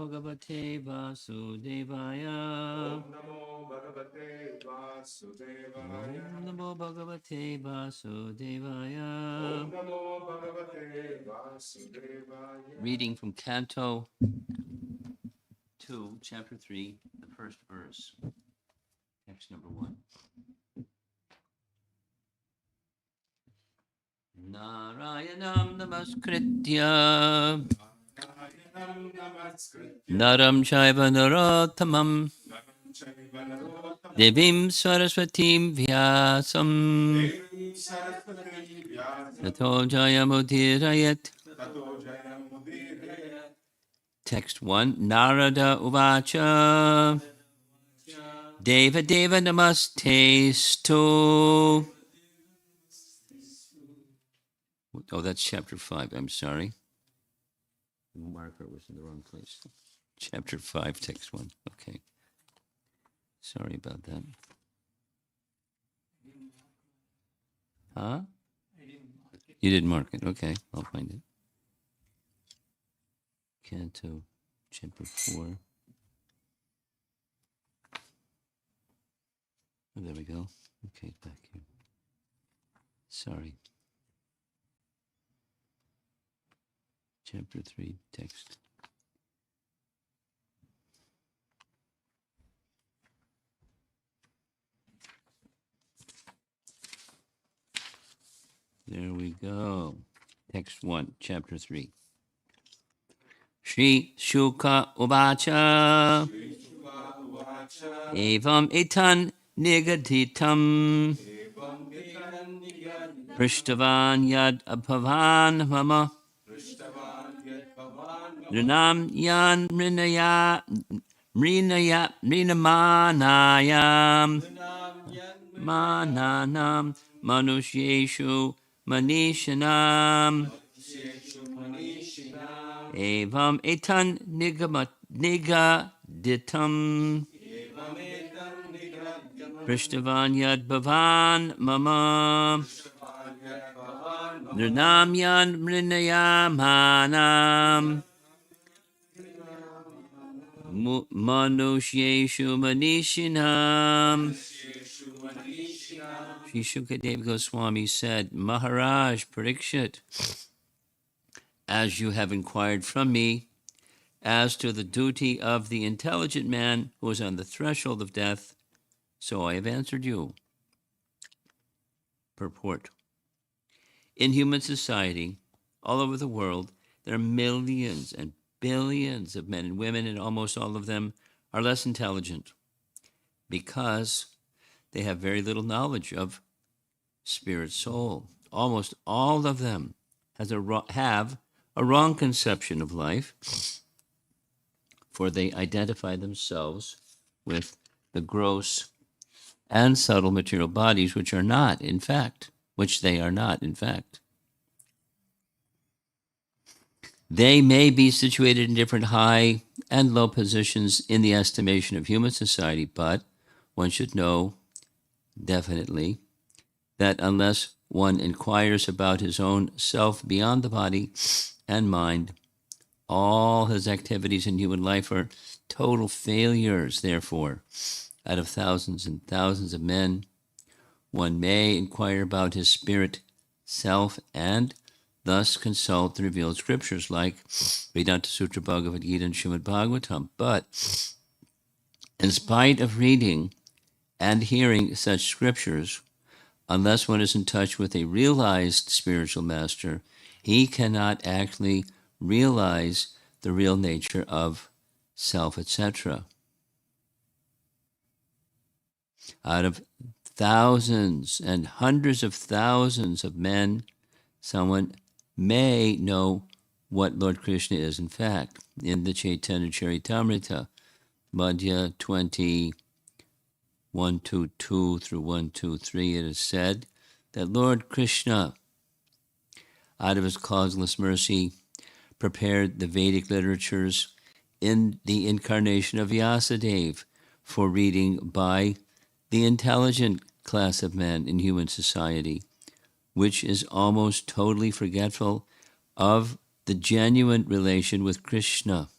Bhagavate Vasudevaya. Om Namo Bhagavate Vasudevaya. Om Namo Bhagavate Vasudevaya. Om Namo Bhagavate Vasudevaya. Reading from Canto 2, Chapter 3, the first verse. Text number 1. Narayanam Namaskritya Narayanam Namaskritya Naram Shaiva Narottamam Naram Chaiva Narottamam Devim Saraswatim Vyasam Devim Saraswati Vyasam Tato Jayamudirayat. Tato Jayamudire. Text 1. Narada Uvacha Deva Deva Namaste. Oh, that's chapter 5. I'm sorry. The marker was in the wrong place. Chapter 5, text 1. Okay. Sorry about that. Huh? You didn't mark it. Okay, I'll find it. Canto, chapter 4. Oh, there we go. Okay, back here. Sorry. Chapter 3, text. There we go. Text 1, chapter 3. Shri Shuka Uvacha Evam Itan Nigaditam Prishtavan Yad Abhavan Mama Rinam Yan Rinamanayam Mananam Manusheshu Manishanam Evam Etan Nigaditam Prishtavan Yad Bhavan Mama Nirnam Yan Rinayamanam Manusheshu Manishinam. Sri Shukadev Goswami said, Maharaj Parikshit, as you have inquired from me as to the duty of the intelligent man who is on the threshold of death, so I have answered you. Purport. In human society, all over the world, there are millions and billions of men and women, and almost all of them are less intelligent because they have very little knowledge of spirit soul. Almost all of them have a wrong conception of life, for they identify themselves with the gross and subtle material bodies, which they are not, in fact. They may be situated in different high and low positions in the estimation of human society, but one should know definitely that unless one inquires about his own self beyond the body and mind, all his activities in human life are total failures. Therefore, out of thousands and thousands of men, one may inquire about his spirit self and thus consult the revealed scriptures like Vedanta Sutra, Bhagavad Gita, and Srimad Bhagavatam. But in spite of reading and hearing such scriptures, unless one is in touch with a realized spiritual master, he cannot actually realize the real nature of self, etc. Out of thousands and hundreds of thousands of men, someone may know what Lord Krishna is in fact. In the Chaitanya Charitamrita, Madhya 20, 122 through 123, it is said that Lord Krishna, out of his causeless mercy, prepared the Vedic literatures in the incarnation of Vyasadeva for reading by the intelligent class of men in human society, which is almost totally forgetful of the genuine relation with Krishna.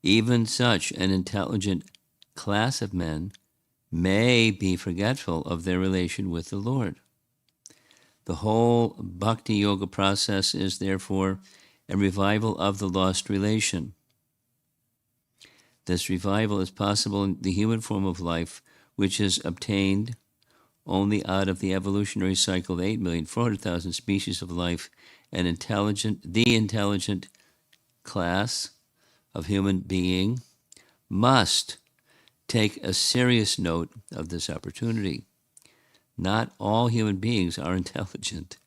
Even such an intelligent class of men may be forgetful of their relation with the Lord. The whole bhakti yoga process is therefore a revival of the lost relation. This revival is possible in the human form of life, which is obtained only out of the evolutionary cycle of 8,400,000 species of life, and the intelligent class of human being must take a serious note of this opportunity. Not all human beings are intelligent.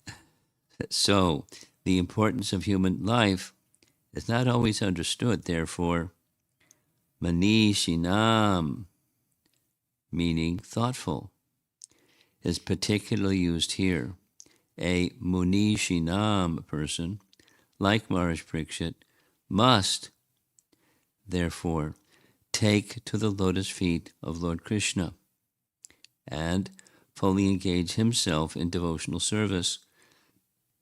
So, the importance of human life is not always understood. Therefore, manishinam, meaning thoughtful, is particularly used here. A munishinam person, like Maharaj Parikshit, must, therefore, take to the lotus feet of Lord Krishna and fully engage himself in devotional service,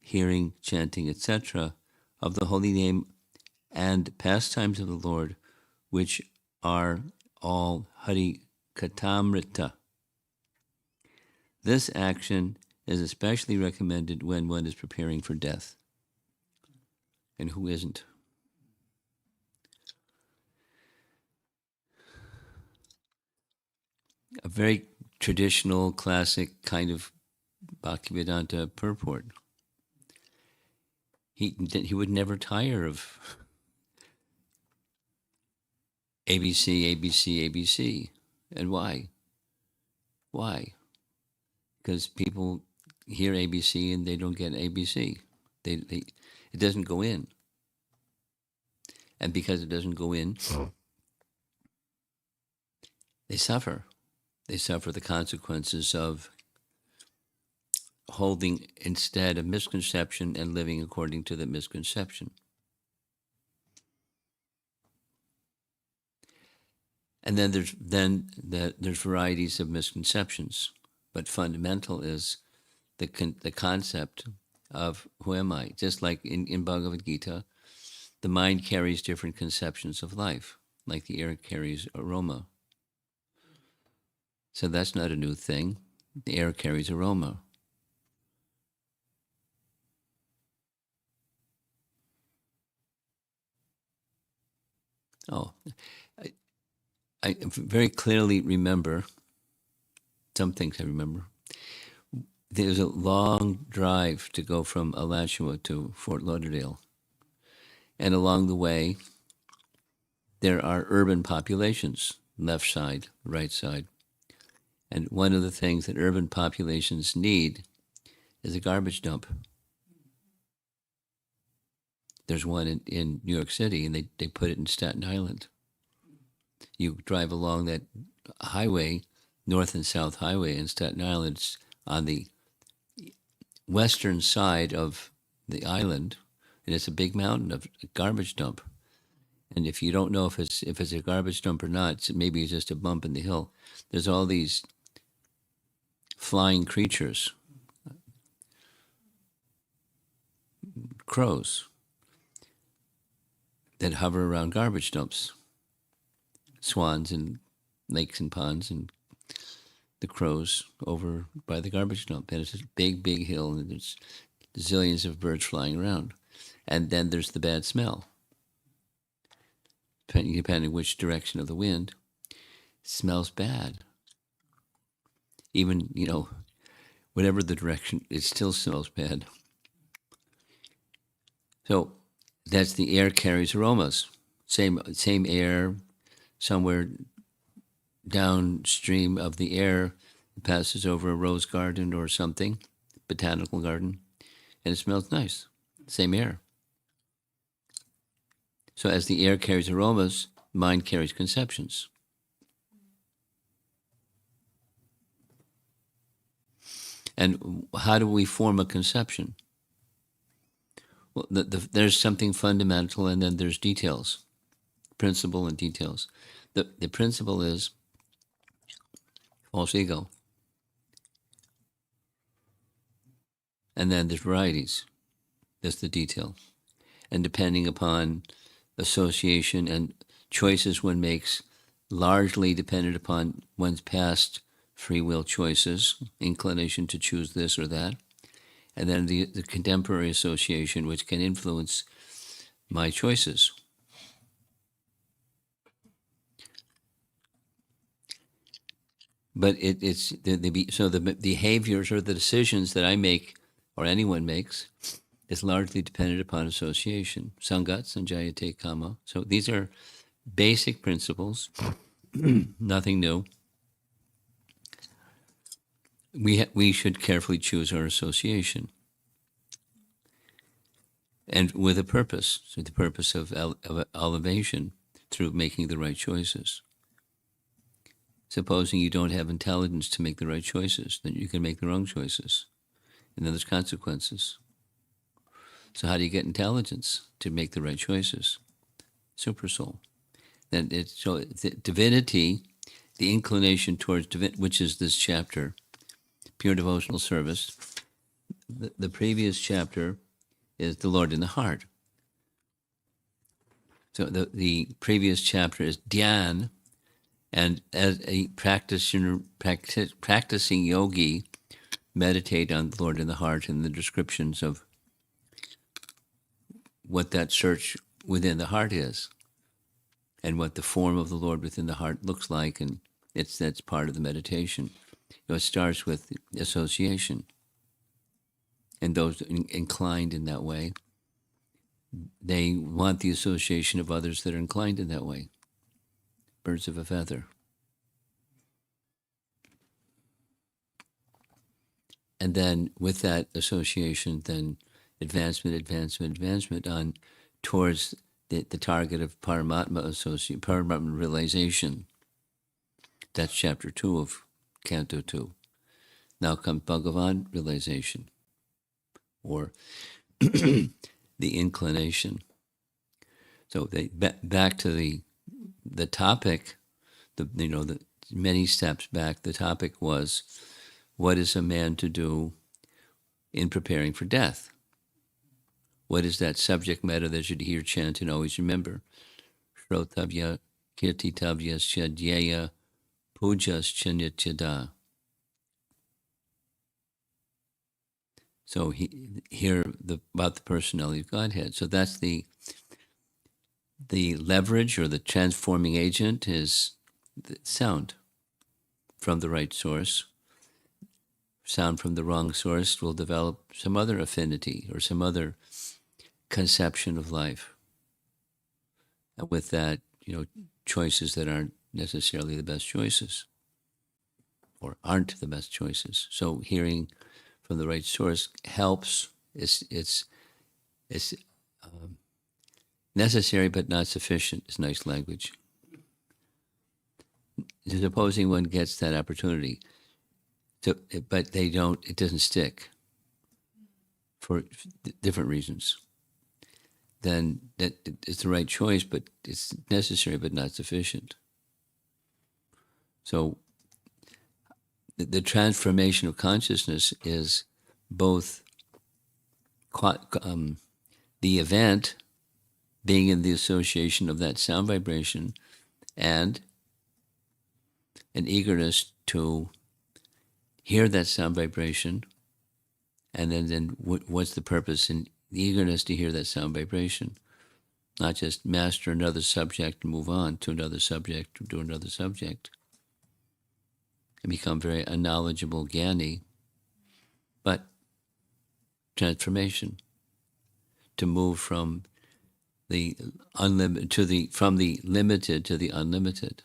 hearing, chanting, etc., of the holy name and pastimes of the Lord, which are all Hari Katamrita. This action is especially recommended when one is preparing for death. And who isn't? A very traditional, classic kind of Bhaktivedanta purport. He would never tire of ABC, ABC, ABC. And why? Why? Because people hear ABC and they don't get ABC. It doesn't go in. And because it doesn't go in, they suffer. They suffer the consequences of holding instead a misconception and living according to the misconception. And then there's varieties of misconceptions, but fundamental is the concept of who am I? Just like in Bhagavad Gita, the mind carries different conceptions of life, like the air carries aroma. So that's not a new thing. The air carries aroma. Oh, I very clearly remember, some things I remember. There's a long drive to go from Alachua to Fort Lauderdale. And along the way, there are urban populations, left side, right side. And one of the things that urban populations need is a garbage dump. There's one in New York City, and they put it in Staten Island. You drive along that highway, North and South Highway in Staten Island. It's on the western side of the island, and it's a big mountain of garbage dump. And if you don't know if it's a garbage dump or not, maybe it's just a bump in the hill. There's all these flying creatures, crows, that hover around garbage dumps, swans in lakes and ponds, and the crows over by the garbage dump. And it's a big, big hill, and there's zillions of birds flying around. And then there's the bad smell. Depending which direction of the wind, it smells bad. Even, whatever the direction, it still smells bad. So that's the air carries aromas. Same air, somewhere downstream of the air, it passes over a rose garden or something, botanical garden, and it smells nice. Same air. So as the air carries aromas, mind carries conceptions. And how do we form a conception? Well, there's something fundamental, and then there's details, principle and details. The principle is false ego. And then there's varieties. That's the detail. And depending upon association and choices one makes largely dependent upon one's past free will choices, inclination to choose this or that, and then the contemporary association, which can influence my choices. But it's the behaviors or the decisions that I make or anyone makes is largely dependent upon association. Sangat, Sanjayate, Kama. So these are basic principles, nothing new. We should carefully choose our association, and with a purpose, so the purpose of elevation through making the right choices. Supposing you don't have intelligence to make the right choices, then you can make the wrong choices, and then there's consequences. So how do you get intelligence to make the right choices? Super soul. Then the divinity, the inclination towards divinity, which is this chapter, pure devotional service. The previous chapter is the Lord in the heart. So the previous chapter is dhyan, and as a practicing yogi, meditate on the Lord in the heart and the descriptions of what that search within the heart is, and what the form of the Lord within the heart looks like, and that's part of the meditation. It starts with association, and those inclined in that way, they want the association of others that are inclined in that way. Birds of a feather. And then with that association, then advancement on towards the target of Paramatma realization. That's chapter 2 of Canto 2. Now comes Bhagavan realization, or the inclination. So back to the topic, the many steps back. The topic was, what is a man to do in preparing for death? What is that subject matter that should hear, chant, and always remember? Shrotabhya, kirtitabhya, shadhyaya, pujas chanityada. So hear about the personality of Godhead. So that's the leverage, or the transforming agent, is the sound from the right source. Sound from the wrong source will develop some other affinity or some other conception of life. And with that, choices that aren't necessarily the best choices, or aren't the best choices. So hearing from the right source helps. It's necessary but not sufficient is nice language. Supposing one gets that opportunity, but it doesn't stick for different reasons, then that it's the right choice, but it's necessary but not sufficient. So the transformation of consciousness is both the event being in the association of that sound vibration, and an eagerness to hear that sound vibration, and then what's the purpose in the eagerness to hear that sound vibration? Not just master another subject and move on to another subject, to another subject, and become very unknowledgeable jnani, but transformation, to move from the unlimited from the limited to the unlimited,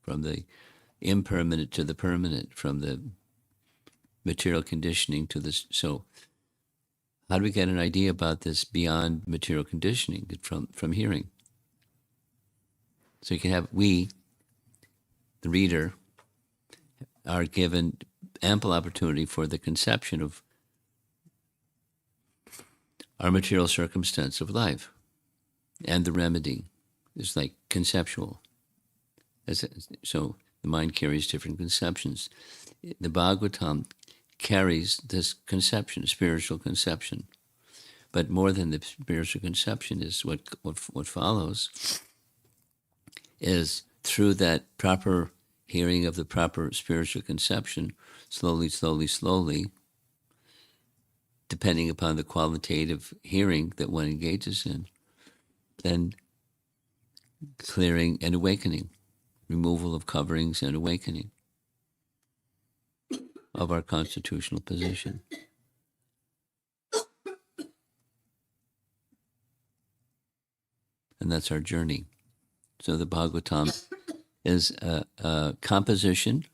from the impermanent to the permanent, from the material conditioning to this. So how do we get an idea about this beyond material conditioning? From hearing. So you can have, the reader, are given ample opportunity for the conception of our material circumstance of life, and the remedy is like conceptual. So the mind carries different conceptions. The Bhagavatam carries this conception, spiritual conception. But more than the spiritual conception is what follows is through that proper hearing of the proper spiritual conception, slowly, slowly, slowly, depending upon the qualitative hearing that one engages in, then clearing and awakening, removal of coverings and awakening of our constitutional position. And that's our journey. So the Bhagavatam is a composition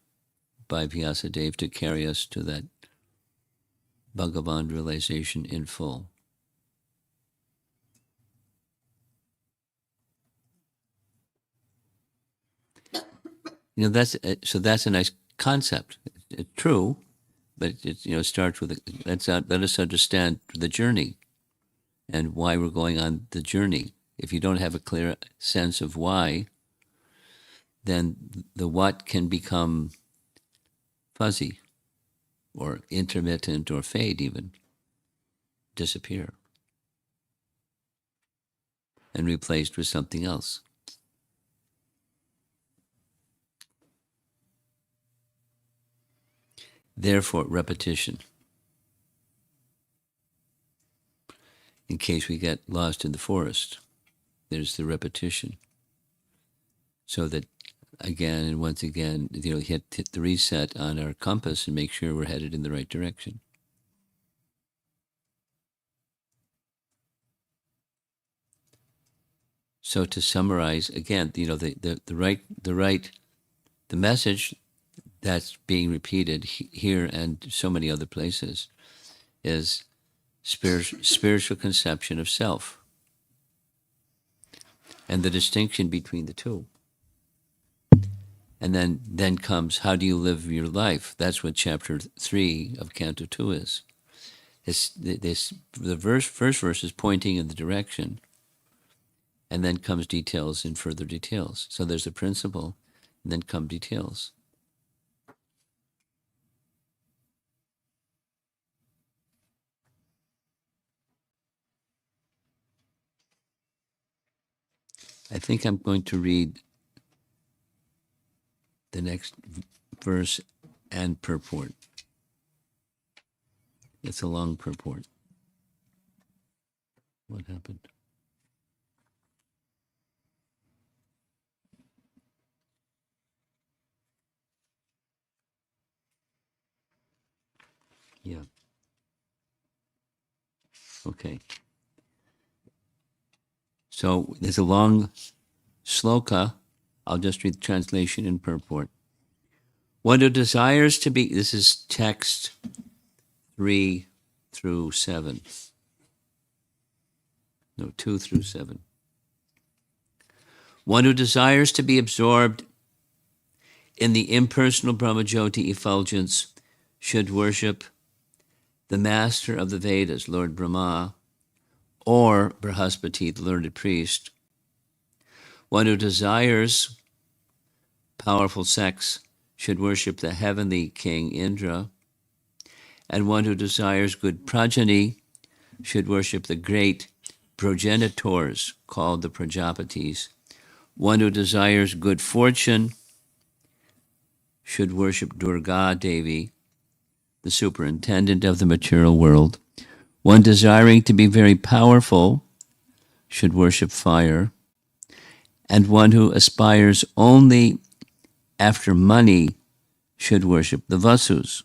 by Vyasadeva to carry us to that Bhagavan realization in full. That's a nice concept. It's true, but it starts with let us understand the journey and why we're going on the journey. If you don't have a clear sense of why, then the what can become fuzzy or intermittent or fade even, disappear, and replaced with something else. Therefore, repetition. In case we get lost in the forest, there's the repetition. So that again and once again, hit the reset on our compass and make sure we're headed in the right direction. So to summarize again, the message that's being repeated here and so many other places is spiritual conception of self and the distinction between the two. And then comes, how do you live your life? That's what chapter 3 of Canto 2 is. The first verse is pointing in the direction, and then comes details and further details. So there's a principle, and then come details. I think I'm going to read the next verse and purport. It's a long purport. What happened? Yeah. Okay. So there's a long sloka. I'll just read the translation and purport. One who desires to be, this is text 3 through 7. No, 2 through 7. One who desires to be absorbed in the impersonal Brahmajyoti effulgence should worship the master of the Vedas, Lord Brahma, or Brihaspati, the learned priest. One who desires powerful sex should worship the heavenly king Indra, and one who desires good progeny should worship the great progenitors called the Prajapatis. One who desires good fortune should worship Durga Devi, the superintendent of the material world. One desiring to be very powerful should worship fire, and one who aspires only after money should worship the Vasus.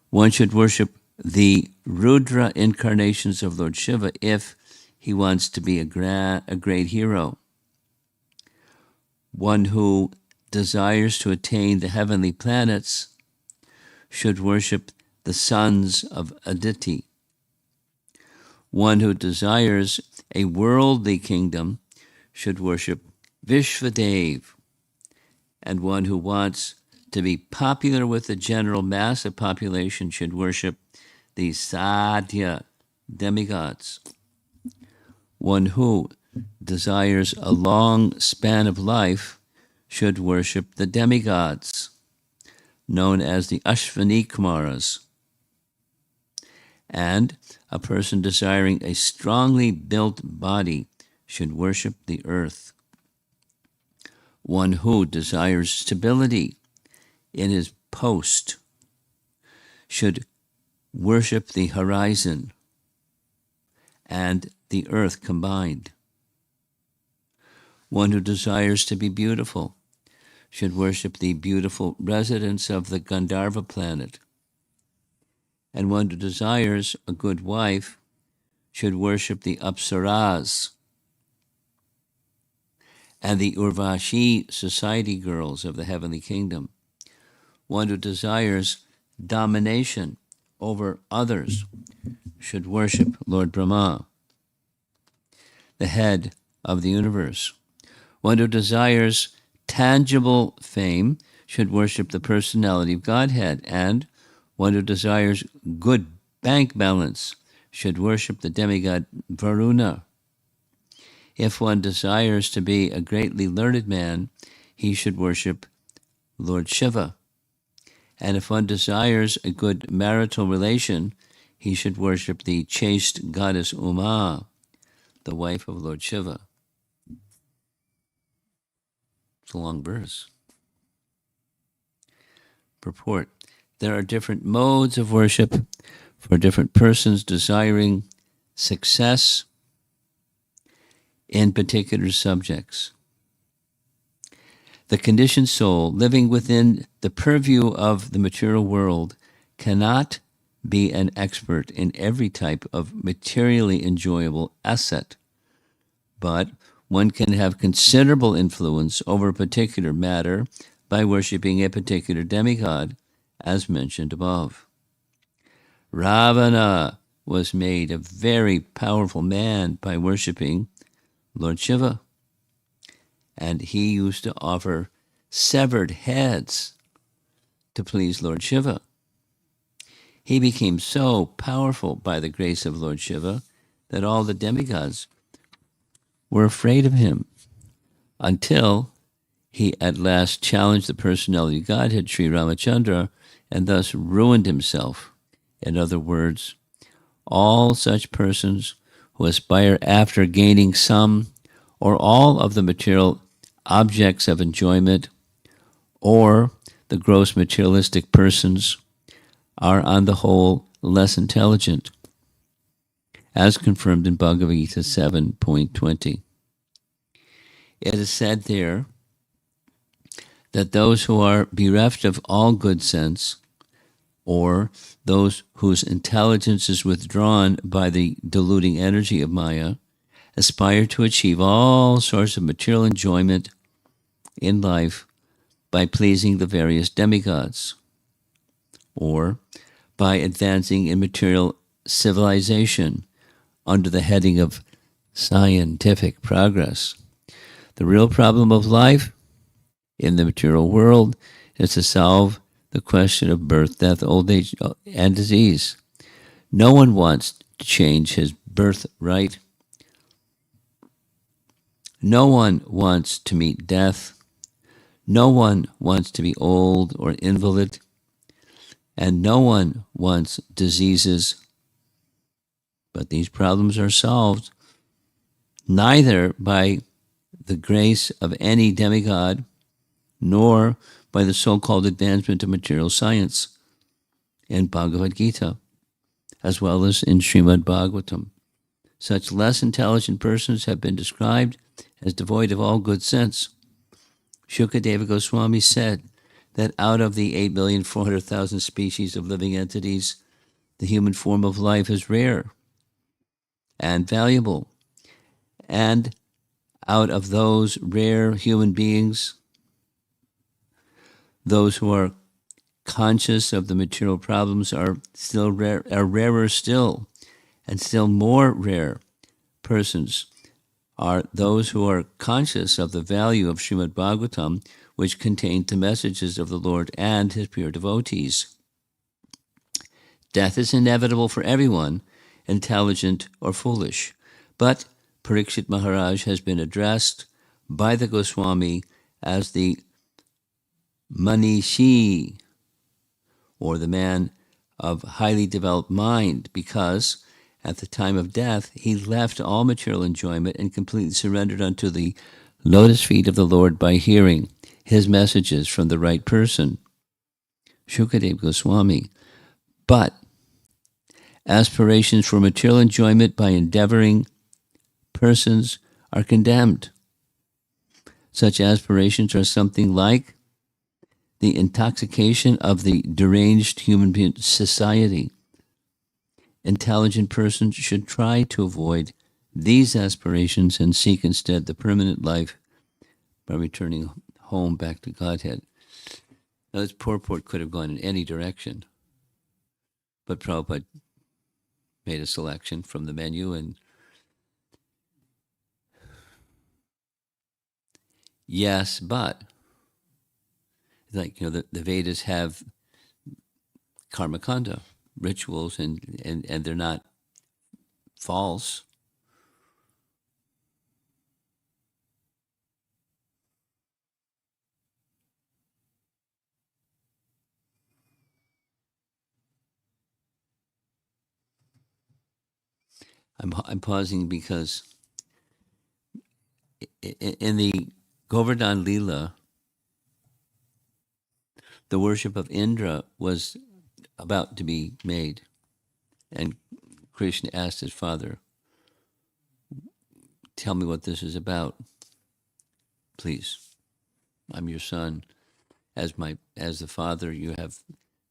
One should worship the Rudra incarnations of Lord Shiva if he wants to be a great hero. One who desires to attain the heavenly planets should worship the sons of Aditi. One who desires a worldly kingdom should worship Vishvadev, and one who wants to be popular with the general mass of population should worship the Sadhya demigods. One who desires a long span of life should worship the demigods, known as the Ashvani Kumaras. And a person desiring a strongly built body should worship the earth. One who desires stability in his post should worship the horizon and the earth combined. One who desires to be beautiful should worship the beautiful residents of the Gandharva planet. And one who desires a good wife should worship the Apsaras and the Urvashi society girls of the heavenly kingdom. One who desires domination over others should worship Lord Brahma, the head of the universe. One who desires tangible fame should worship the personality of Godhead, and one who desires good bank balance should worship the demigod Varuna. If one desires to be a greatly learned man, he should worship Lord Shiva. And if one desires a good marital relation, he should worship the chaste goddess Uma, the wife of Lord Shiva. It's a long verse. Purport. There are different modes of worship for different persons desiring success in particular subjects. The conditioned soul living within the purview of the material world cannot be an expert in every type of materially enjoyable asset, but one can have considerable influence over a particular matter by worshiping a particular demigod, as mentioned above. Ravana was made a very powerful man by worshiping Lord Shiva, and he used to offer severed heads to please Lord Shiva. He became so powerful by the grace of Lord Shiva that all the demigods were afraid of him, until he at last challenged the personality of Godhead, Sri Ramachandra, and thus ruined himself. In other words, all such persons who aspire after gaining some or all of the material objects of enjoyment, or the gross materialistic persons, are on the whole less intelligent, as confirmed in Bhagavad Gita 7.20. It is said there that those who are bereft of all good sense, or those whose intelligence is withdrawn by the deluding energy of Maya, aspire to achieve all sorts of material enjoyment in life by pleasing the various demigods, or by advancing in material civilization under the heading of scientific progress. The real problem of life in the material world is to solve the question of birth, death, old age, and disease. No one wants to change his birthright. No one wants to meet death. No one wants to be old or invalid. And no one wants diseases. But these problems are solved neither by the grace of any demigod nor by the so-called advancement of material science in Bhagavad Gita, as well as in Srimad Bhagavatam. Such less intelligent persons have been described as devoid of all good sense. Shukadeva Goswami said that out of the 8,400,000 species of living entities, the human form of life is rare and valuable. And out of those rare human beings, those who are conscious of the material problems are rarer still, and still more rare persons are those who are conscious of the value of Srimad Bhagavatam, which contained the messages of the Lord and his pure devotees. Death is inevitable for everyone, intelligent or foolish, but Parikshit Maharaj has been addressed by the Goswami as the Manishi, or the man of highly developed mind, because at the time of death he left all material enjoyment and completely surrendered unto the Lotus feet of the Lord by hearing his messages from the right person, Shukadev Goswami. But aspirations for material enjoyment by endeavoring persons are condemned. Such aspirations are something like the intoxication of the deranged human society. Intelligent persons should try to avoid these aspirations and seek instead the permanent life by returning home back to Godhead. Now, this purport could have gone in any direction, but Prabhupada made a selection from the menu, and yes, but like the Vedas have karmakanda rituals, and they're not false. I'm pausing because in the Govardhan Lila, the worship of Indra was about to be made, and Krishna asked his father, "Tell me what this is about, please. I'm your son. As the father, you have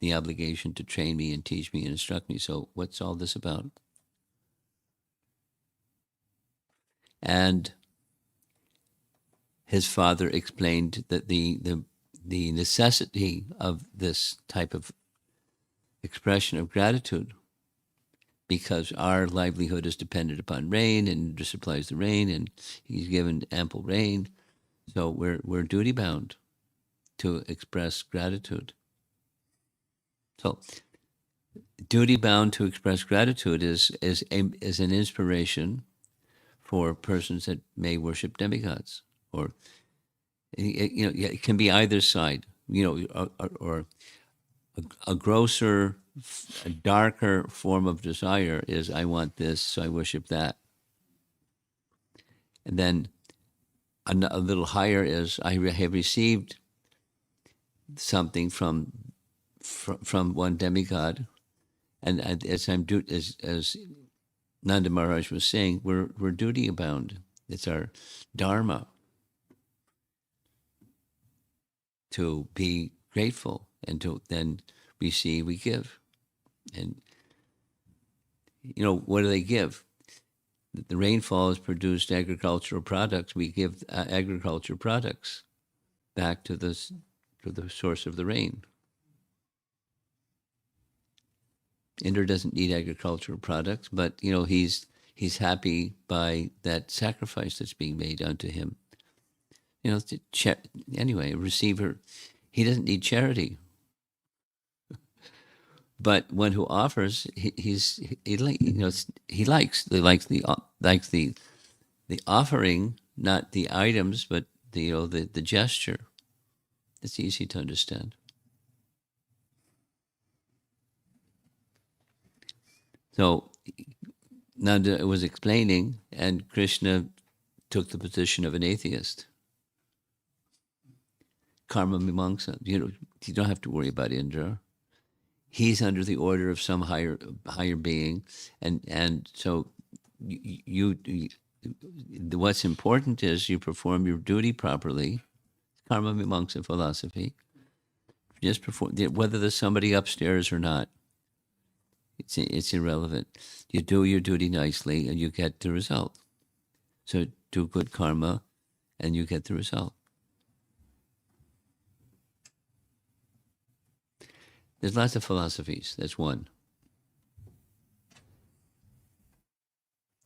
the obligation to train me and teach me and instruct me. So what's all this about?" And his father explained that the necessity of this type of expression of gratitude, because our livelihood is dependent upon rain, and Indra supplies the rain, and he's given ample rain. So we're duty bound to express gratitude. So duty bound to express gratitude is an inspiration for persons that may worship demigods, or it can be either side, or a grosser, a darker form of desire is, I want this, so I worship that. And then a little higher is, I have received something from one demigod, and as Nanda Maharaj was saying, we're duty bound. It's our dharma to be grateful and to then receive. We give, and what do they give? The rainfall has produced agricultural products. We give agricultural products back to the source of the rain. Indra doesn't need agricultural products, but he's happy by that sacrifice that's being made unto him. Anyway, a receiver, he doesn't need charity, but one who offers, he likes the offering, not the items, but the gesture. It's easy to understand. So Nanda was explaining, and Krishna took the position of an atheist. Karma Mimamsa. You don't have to worry about Indra. He's under the order of some higher being, and so you what's important is you perform your duty properly. Karma Mimamsa philosophy. Just perform, whether there's somebody upstairs or not. It's irrelevant. You do your duty nicely, and you get the result. So do good karma, and you get the result. There's lots of philosophies. That's one.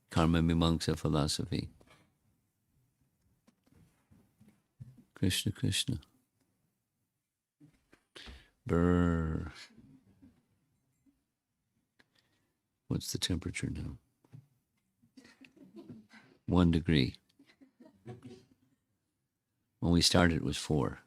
Karma Mimamsa philosophy. Krishna Krishna. Brr. What's the temperature now? 1 degree. When we started, it was 4.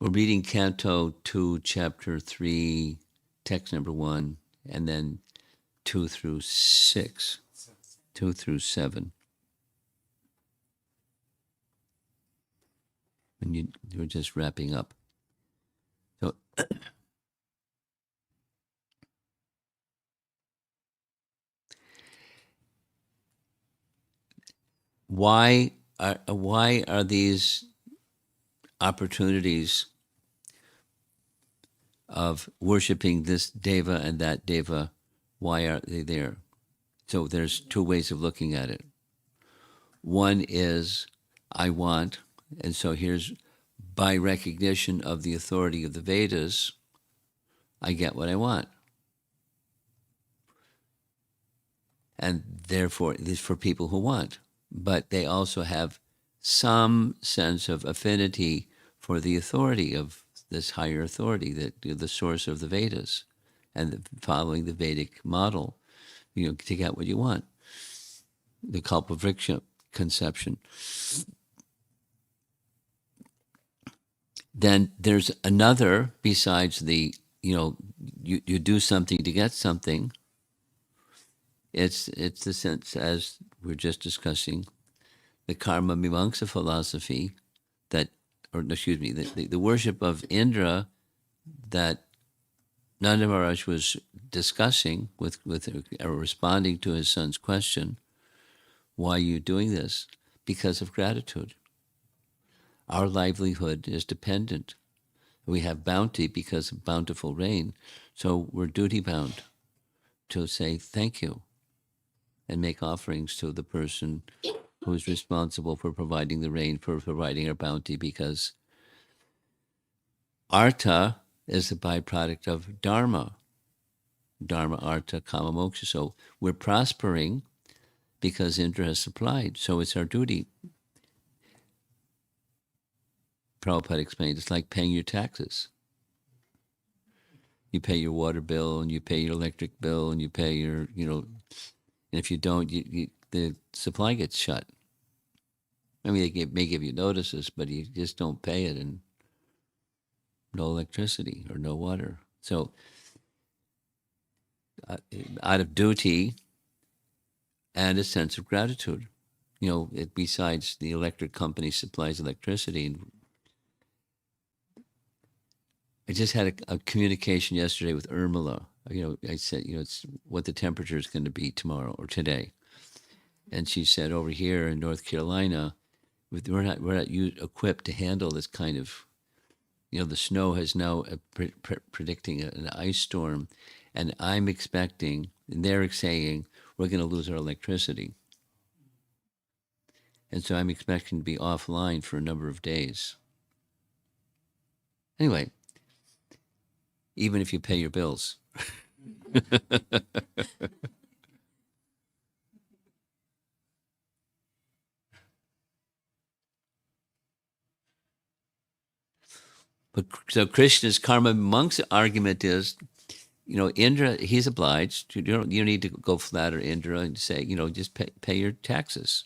We're reading Canto 2, Chapter 3, text number 1, and then 2 through 6, 2 through 7. And you're just wrapping up. So why are these opportunities of worshiping this deva and that deva, why are they there? So there's two ways of looking at it. One is I want, and so here's by recognition of the authority of the Vedas, I get what I want. And therefore, this is for people who want. But they also have some sense of affinity for the authority of this higher authority, that the source of the Vedas, and following the Vedic model, to get what you want. The Kalpavriksha conception. Then there's another besides the, you do something to get something. It's the sense, as we're just discussing, the karma mimamsa philosophy the worship of Indra that Nanda Maharaj was discussing with responding to his son's question, why are you doing this? Because of gratitude. Our livelihood is dependent. We have bounty because of bountiful rain, so we're duty bound to say thank you and make offerings to the person who is responsible for providing the rain, for providing our bounty, because artha is a byproduct of dharma. Dharma, artha, kama, moksha. So we're prospering because Indra has supplied. So it's our duty. Prabhupada explained it's like paying your taxes. You pay your water bill and you pay your electric bill and you pay your, and if you don't, the supply gets shut. I mean, they may give you notices, but you just don't pay it, and no electricity or no water. So out of duty and a sense of gratitude, besides the electric company supplies electricity. And I just had a communication yesterday with Urmila. I said, it's what the temperature is going to be tomorrow or today. And she said, over here in North Carolina, we're not equipped to handle this kind of, the snow has now predicting an ice storm, and I'm expecting, and they're saying, we're going to lose our electricity. And so I'm expecting to be offline for a number of days. Anyway, even if you pay your bills. But so Krishna's karma monk's argument is, Indra, he's obliged. You don't need to go flatter Indra and say, just pay your taxes.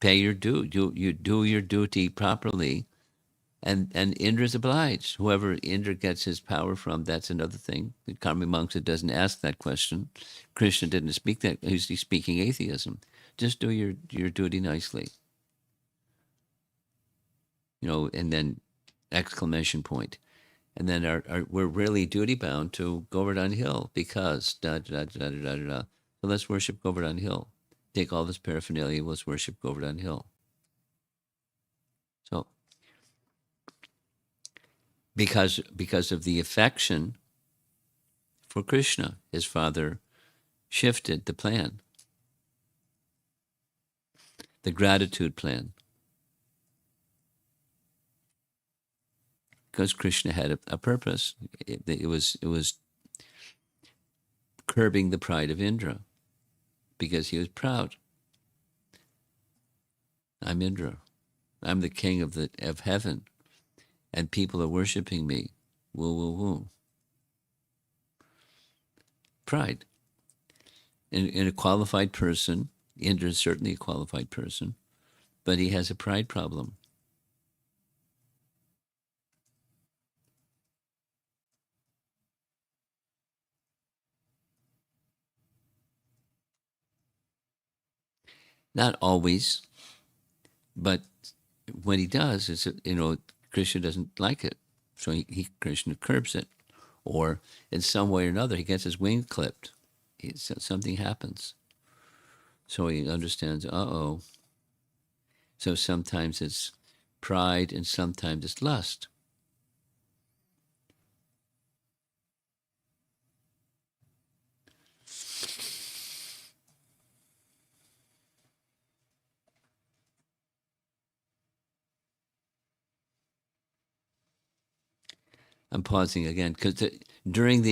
Pay your due. You do your duty properly, and Indra's obliged. Whoever Indra gets his power from, that's another thing. The karma monksa doesn't ask that question. Krishna didn't speak that. He's speaking atheism. Just do your duty nicely. And then exclamation point. And then we're really duty bound to Govardhan Hill because da da da da da da. So let's worship Govardhan Hill. Take all this paraphernalia. Let's worship Govardhan Hill. So because of the affection for Krishna, his father shifted the plan, the gratitude plan, because Krishna had a purpose. It was curbing the pride of Indra, because he was proud. I'm Indra. I'm the king of heaven, and people are worshiping me. Woo, woo, woo. Pride. In a qualified person, Indra is certainly a qualified person, but he has a pride problem. Not always, but when he does, it's, Krishna doesn't like it. So Krishna curbs it. Or in some way or another, he gets his wing clipped. Something happens. So he understands, uh-oh. So sometimes it's pride and sometimes it's lust. I'm pausing again because during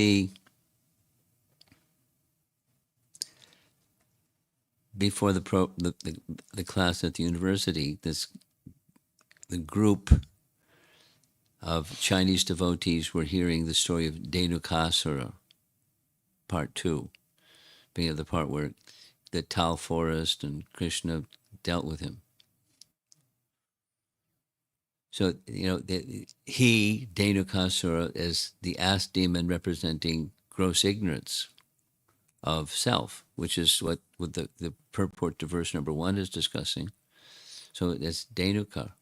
before the class at the university, the group of Chinese devotees were hearing the story of Dhenukasura, part 2, being the part where the Tal forest and Krishna dealt with him. So, Dhenukasura, is the ass demon representing gross ignorance of self, which is what the purport to verse number 1 is discussing. So it's Dhenuka.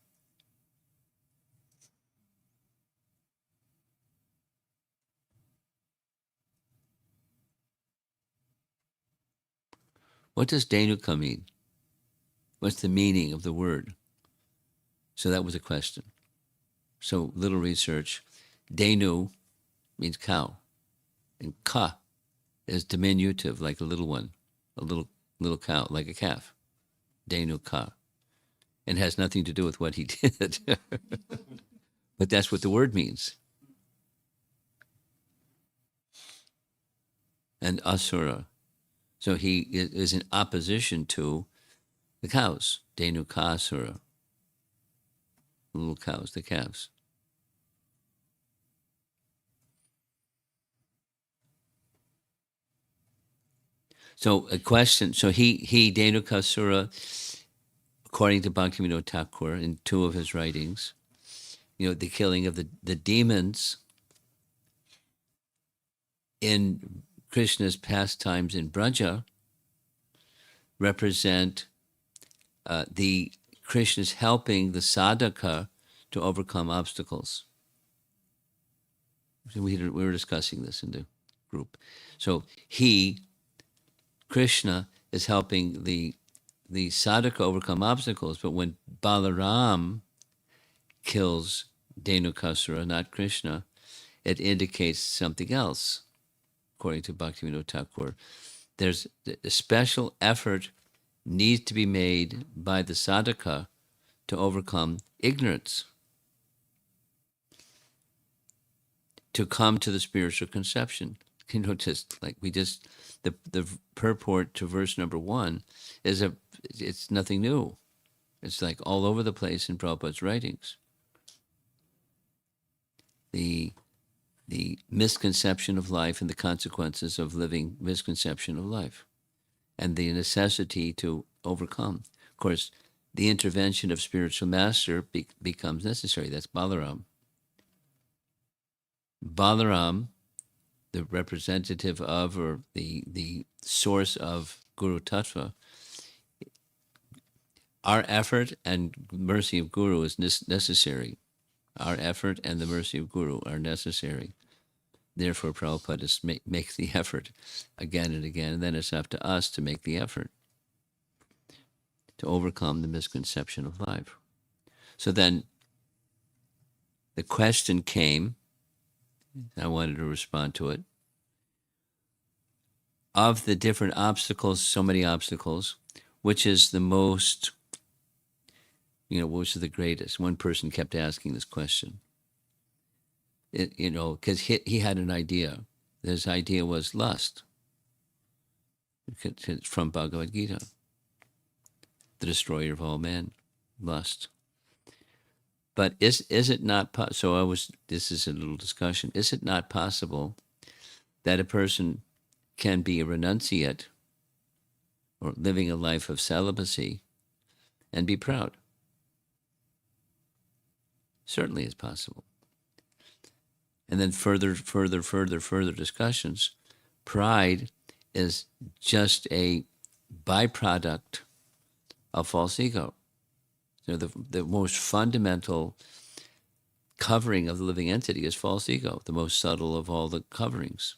What does Dhenuka mean? What's the meaning of the word? So that was a question. So little research. Dhenu means cow, and ka is diminutive, like a little one, a little cow, like a calf. Dhenu ka, and has nothing to do with what he did, but that's what the word means. And asura, so he is in opposition to the cows. Dhenu ka asura, little cows, the calves. So a question. So he Dhenukasura, according to Bhaktivinoda Thakur in 2 of his writings, the killing of the demons in Krishna's pastimes in Braja represent the Krishna's helping the sadhaka to overcome obstacles. So we were discussing this in the group. So Krishna is helping the sadhaka overcome obstacles, but when Balaram kills Dhenukasura, not Krishna, it indicates something else, according to Bhaktivinoda Thakur. There's a special effort needs to be made by the sadhaka to overcome ignorance, to come to the spiritual conception. Just like the purport to verse number 1 it's nothing new. It's like all over the place in Prabhupada's writings. The misconception of life and the consequences of living misconception of life, and the necessity to overcome. Of course, the intervention of spiritual master becomes necessary. That's Balaram. Balaram, the representative of, or the source of Guru Tattva, our effort and mercy of Guru is necessary. Our effort and the mercy of Guru are necessary. Therefore, Prabhupada makes the effort again and again, and then it's up to us to make the effort to overcome the misconception of life. So then the question came, I wanted to respond to it. Of the different obstacles, so many obstacles, which is the most, which is the greatest? One person kept asking this question. Because he had an idea. His idea was lust. It's from Bhagavad Gita. The destroyer of all men, lust. But is it not this is a little discussion. Is it not possible that a person can be a renunciate or living a life of celibacy and be proud? Certainly it's possible. And then further discussions. Pride is just a byproduct of false ego. The most fundamental covering of the living entity is false ego, the most subtle of all the coverings.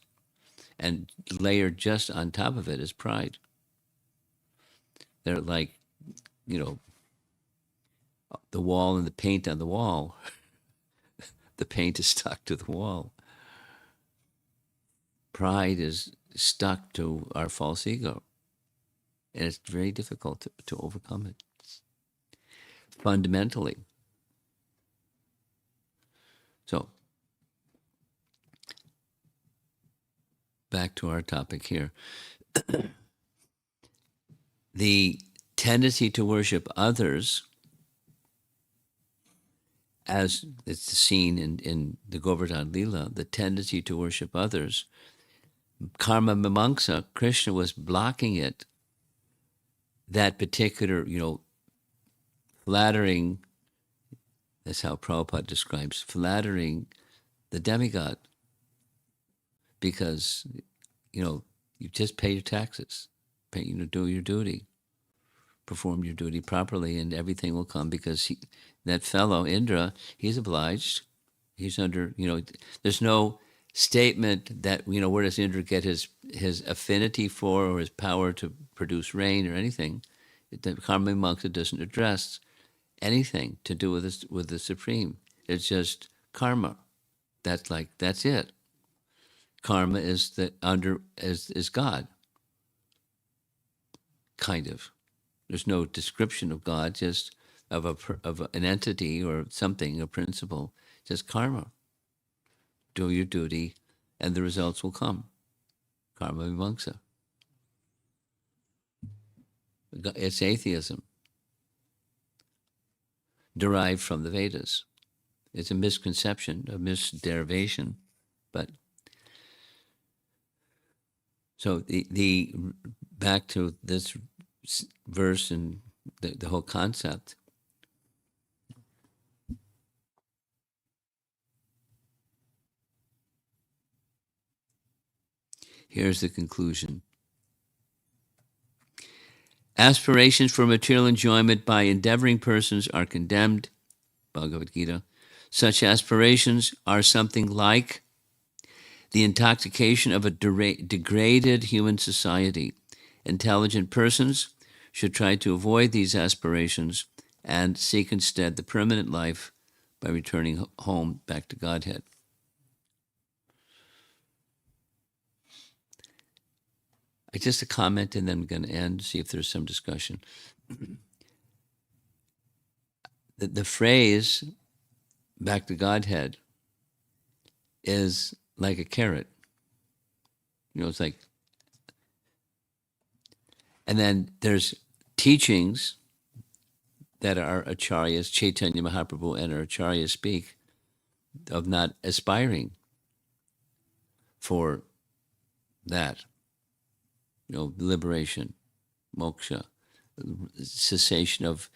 And layered just on top of it is pride. They're like, the wall and the paint on the wall. The paint is stuck to the wall. Pride is stuck to our false ego. And it's very difficult to overcome it. Fundamentally. So, back to our topic here. The tendency to worship others, as it's seen in the Govardhan Lila, the tendency to worship others, karma mimamsa, Krishna was blocking it. That particular, flattering, that's how Prabhupada describes, flattering the demigod. Because, you just pay your taxes, do your duty, perform your duty properly, and everything will come, because that fellow, Indra, he's obliged. He's under, there's no statement that, where does Indra get his affinity for, or his power to produce rain or anything. The Karma Mimamsa doesn't address anything to do with the Supreme. It's just karma. That's it. Karma is is God. Kind of. There's no description of God, just of an entity or something, a principle. Just karma. Do your duty, and the results will come. Karma mimamsa. It's atheism, derived from the Vedas. It's a misconception, a misderivation, but so the back to this verse and the whole concept. Here's the conclusion. Aspirations for material enjoyment by endeavoring persons are condemned, Bhagavad Gita. Such aspirations are something like the intoxication of a degraded human society. Intelligent persons should try to avoid these aspirations and seek instead the permanent life by returning home back to Godhead. Just a comment, and then I'm going to end, see if there's some discussion. The phrase, back to Godhead, is like a carrot. It's like, and then there's teachings that our acharyas, Chaitanya Mahaprabhu and our acharyas speak of not aspiring for that. Liberation, moksha, cessation of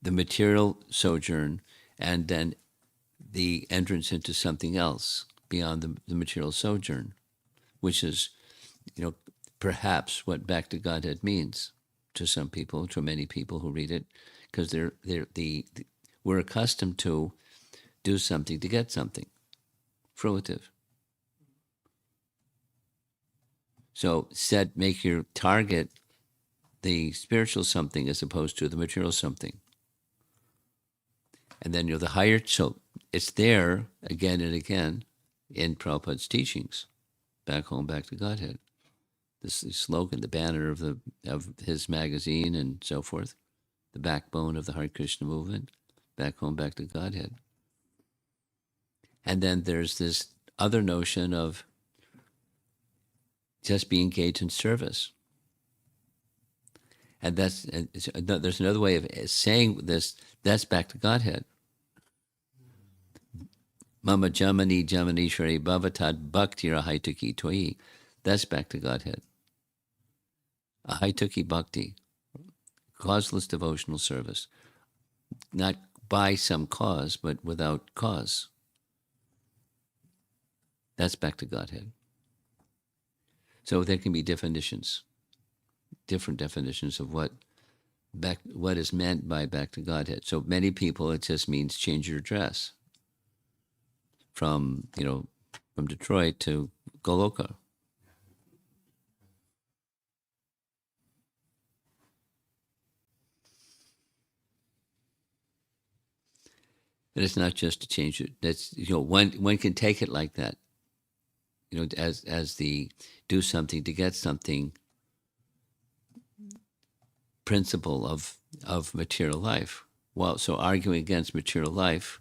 the material sojourn, and then the entrance into something else beyond the material sojourn, which is, perhaps what back to Godhead means to some people, to many people who read it, because we're accustomed to do something to get something, fruitive. So make your target the spiritual something as opposed to the material something. And then, the higher, so it's there again and again in Prabhupada's teachings, back home, back to Godhead. This is slogan, the banner of his magazine and so forth, the backbone of the Hare Krishna movement, back home, back to Godhead. And then there's this other notion of just be engaged in service. And there's another way of saying this, that's back to Godhead. Mama Jamani Jamanishwari Bhavatad Bhakti Rahaituki Toi. That's back to Godhead. Ahaituki Bhakti, causeless devotional service. Not by some cause, but without cause. That's back to Godhead. So there can be different definitions of what back what is meant by back to Godhead. So many people, it just means change your dress from from Detroit to Goloka. And it's not just to change it. That's one can take it like that. As the do something to get something principle of material life. Well, so arguing against material life,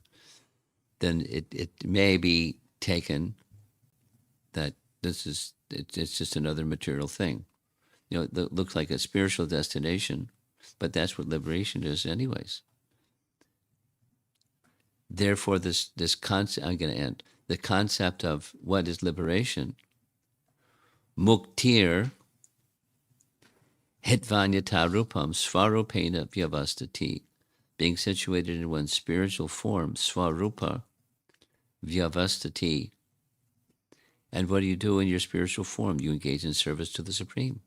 then it may be taken that it's just another material thing. That looks like a spiritual destination, but that's what liberation is, anyways. Therefore, this concept, I'm going to end the concept of what is liberation. Muktir hitvanyata rupam svarupena vyavastati, being situated in one's spiritual form, svarupa vyavastati. And what do you do in your spiritual form? You engage in service to the Supreme.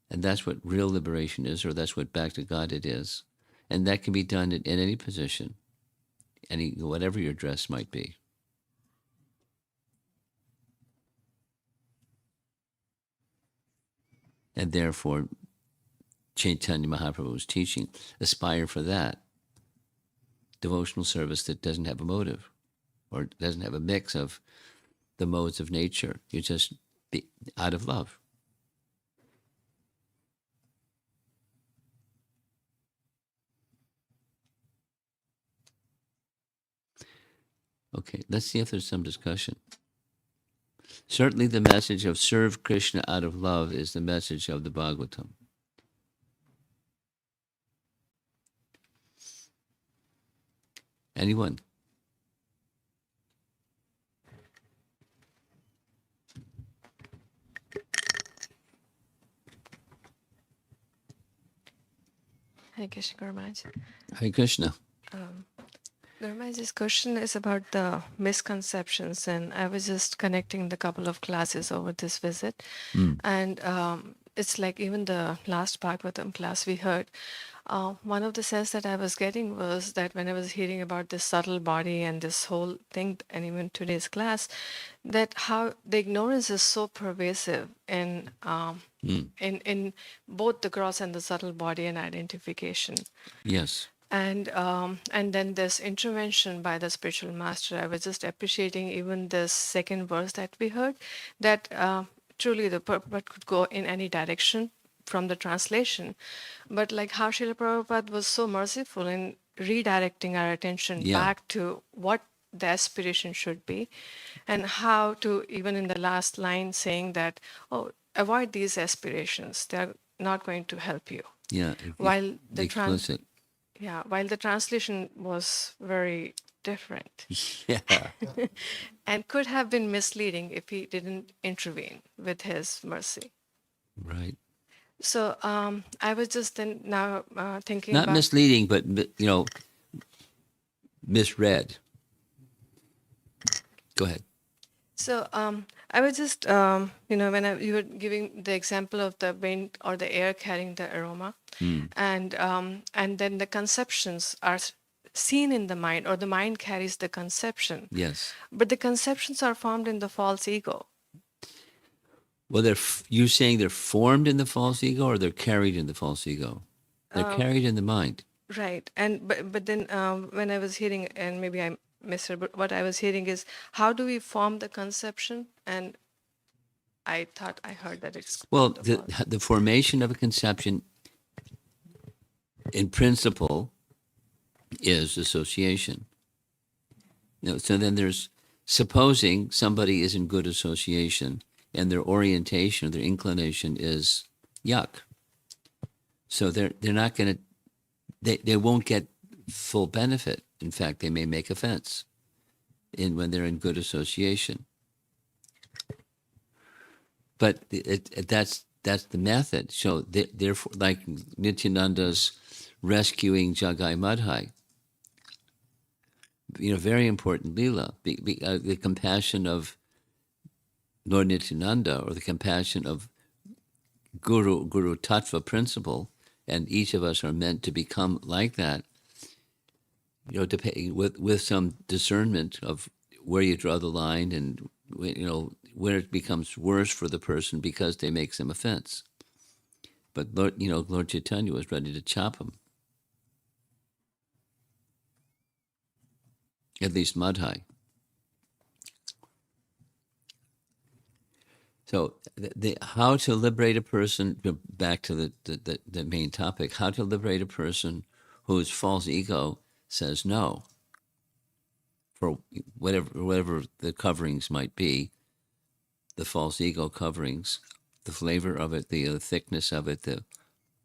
And that's what real liberation is, or that's what back to God it is. And that can be done in any position, whatever your dress might be. And therefore, Chaitanya Mahaprabhu's teaching, aspire for that. Devotional service that doesn't have a motive, or doesn't have a mix of the modes of nature. You just be out of love. Okay, let's see if there's some discussion. Certainly the message of serve Krishna out of love is the message of the Bhagavatam. Anyone? Hare Krishna, Guru Maharaj. Hare Krishna. Guru Maharaj, this question is about the misconceptions, and I was just connecting the couple of classes over this visit. And it's like even the last Bhagavatam class we heard, one of the sense that I was getting was that when I was hearing about this subtle body and this whole thing, and even today's class, that how the ignorance is so pervasive in both the gross and the subtle body and identification. Yes. And then this intervention by the spiritual master, I was just appreciating even this second verse that we heard, that truly the purport could go in any direction from the translation. But like how Srila Prabhupada was so merciful in redirecting our attention back to what the aspiration should be, and how to, even in the last line, saying that, oh, avoid these aspirations. They're not going to help you. Yeah. While the explicit. while the translation was very different. Yeah. And could have been misleading if he didn't intervene with his mercy. Right. So I was just then now thinking Not about misleading, but misread. Go ahead. So I was just, when you were giving the example of the wind or the air carrying the aroma, and then the conceptions are seen in the mind, or the mind carries the conception. Yes. But the conceptions are formed in the false ego. Well, you saying they're formed in the false ego, or they're carried in the false ego? They're carried in the mind. Right. And but then when I was hearing, and maybe I misheard, but what I was hearing is, how do we form the conception? And I thought I heard that it's Well, the false. the formation of a conception, in principle, is association. So then there's, supposing somebody is in good association and their orientation, their inclination is yuck. So they're not going to, they won't get full benefit. In fact, they may make offense when they're in good association. But that's the method. So therefore, like Nityananda's rescuing Jagai Madhai, very important lila. The compassion of Lord Nityananda, or the compassion of Guru Tattva principle, and each of us are meant to become like that. With some discernment of where you draw the line, and where it becomes worse for the person because they make some offense. But Lord Chaitanya was ready to chop him, at least Madhai. So how to liberate a person, back to the main topic, how to liberate a person whose false ego says no, for whatever the coverings might be, the false ego coverings, the flavor of it, the thickness of it, the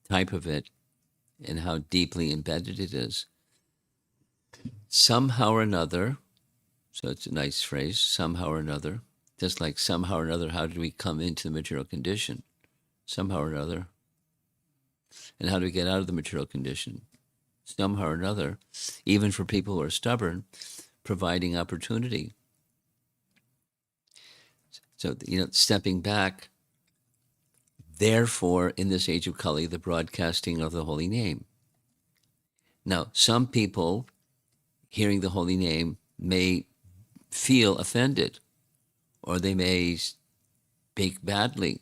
type of it, and how deeply embedded it is. Somehow or another, so it's a nice phrase, somehow or another, just like somehow or another, how did we come into the material condition? Somehow or another. And how do we get out of the material condition? Somehow or another, even for people who are stubborn, providing opportunity. So, stepping back, therefore, in this age of Kali, the broadcasting of the holy name. Now, some people hearing the holy name may feel offended, or they may speak badly.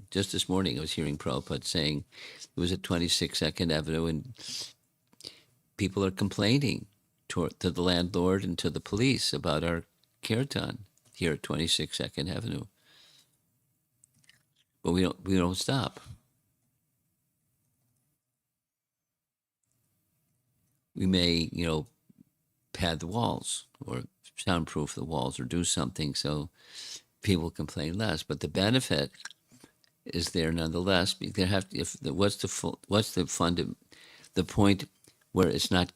Just this morning, I was hearing Prabhupada saying it was at 26 Second Avenue, and people are complaining to the landlord and to the police about our kirtan here at 26 Second Avenue. But we don't stop. We may, pad the walls or soundproof the walls or do something so people complain less. But the benefit is there nonetheless. There have to, what's the point where it's not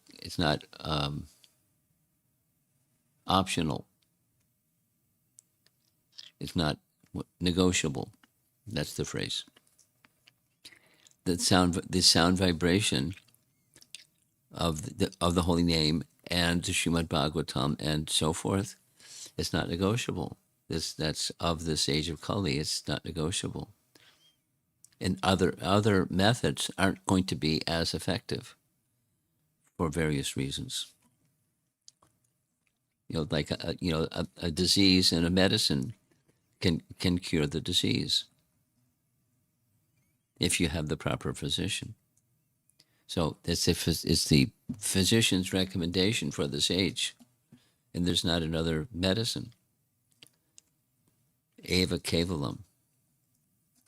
optional. It's not negotiable. That's the phrase. The sound vibration of the holy name and the Srimad Bhagavatam and so forth, it's not negotiable. That's of this age of Kali. It's not negotiable. And other methods aren't going to be as effective for various reasons. Like a disease and a medicine can cure the disease if you have the proper physician. So it's the physician's recommendation for this age, and there's not another medicine. Eva Kevalam.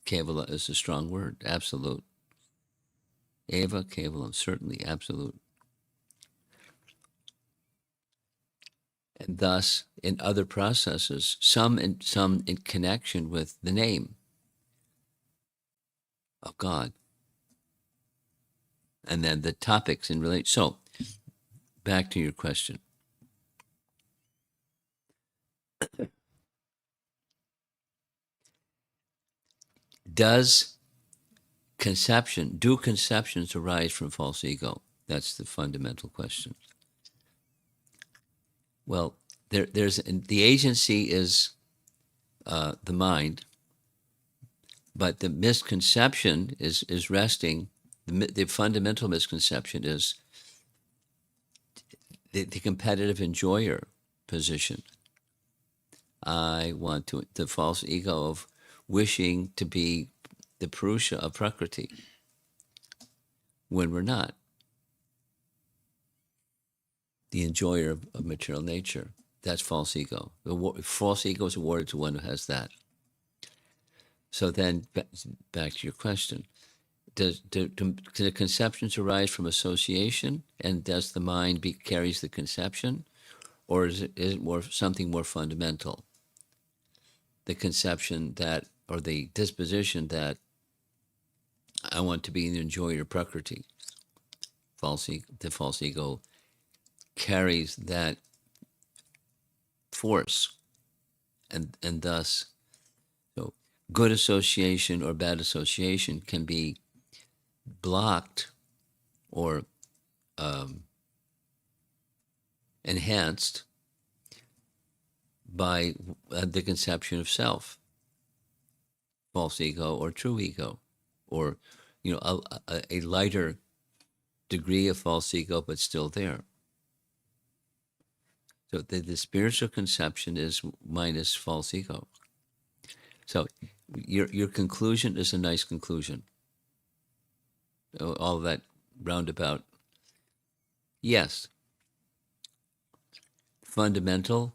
Kevala is a strong word, absolute. Eva Kevalam, certainly absolute. And thus, in other processes, some in connection with the name of God. And then the topics in relation. So, back to your question. Do conceptions arise from false ego? That's the fundamental question. Well, there's the agency is the mind, but the misconception is resting. The fundamental misconception is the competitive enjoyer position. I want to, the false ego of wishing to be the Purusha of Prakriti when we're not. The enjoyer of material nature. That's false ego. False ego is awarded to one who has that. So then, back to your question. Do the conceptions arise from association, and does the mind carries the conception, or is it more something more fundamental? The conception that, or the disposition that I want to be the enjoyer of Prakriti. The false ego carries that force, and thus, so good association or bad association can be blocked or enhanced by the conception of self, false ego or true ego, or a lighter degree of false ego, but still there. So the spiritual conception is minus false ego. So your conclusion is a nice conclusion. All that roundabout. Yes, fundamental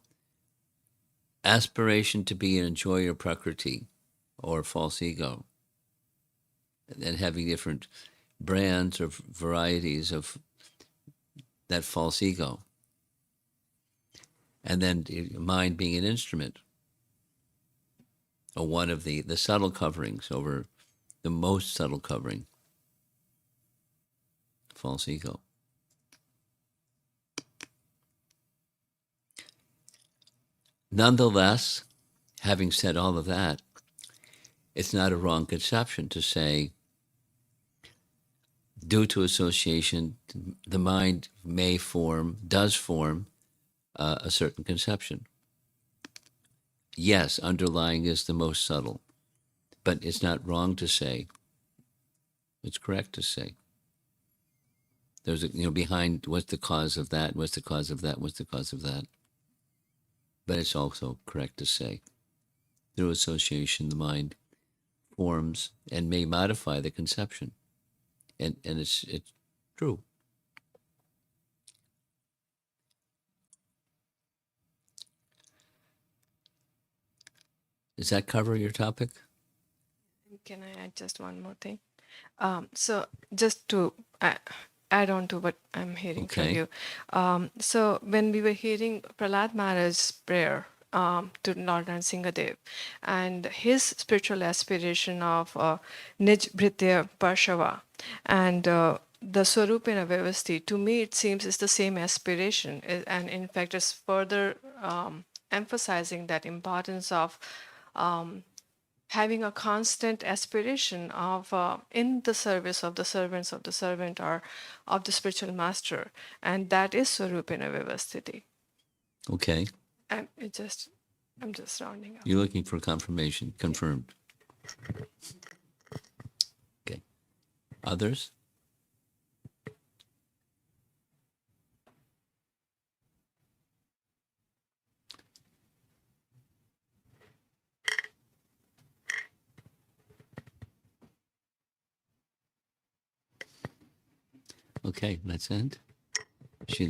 aspiration to be and enjoy your prakriti or false ego, and having different brands or varieties of that false ego. And then mind being an instrument, or one of the subtle coverings over the most subtle covering, false ego. Nonetheless, having said all of that, it's not a wrong conception to say, due to association, the mind does form a certain conception. Yes, underlying is the most subtle, but it's not wrong to say. It's correct to say. There's behind what's the cause of that, what's the cause of that, what's the cause of that. But it's also correct to say, through association, the mind forms and may modify the conception. And it's true. Does that cover your topic? Can I add just one more thing? So just to add on to what I'm hearing from Okay. you. So when we were hearing Prahlad Maharaj's prayer to Lord Narasimhadev and his spiritual aspiration of Nij Bhritya Parshava and the Swarupena Vyavasti, to me it seems is the same aspiration. And in fact, it's further emphasizing that importance of having a constant aspiration of in the service of the servants of the servant or of the spiritual master, and that is Swarupena Vyavasthiti. Okay. I'm just rounding up. You're looking for confirmation. Confirmed. Okay. Others? Okay, let's end.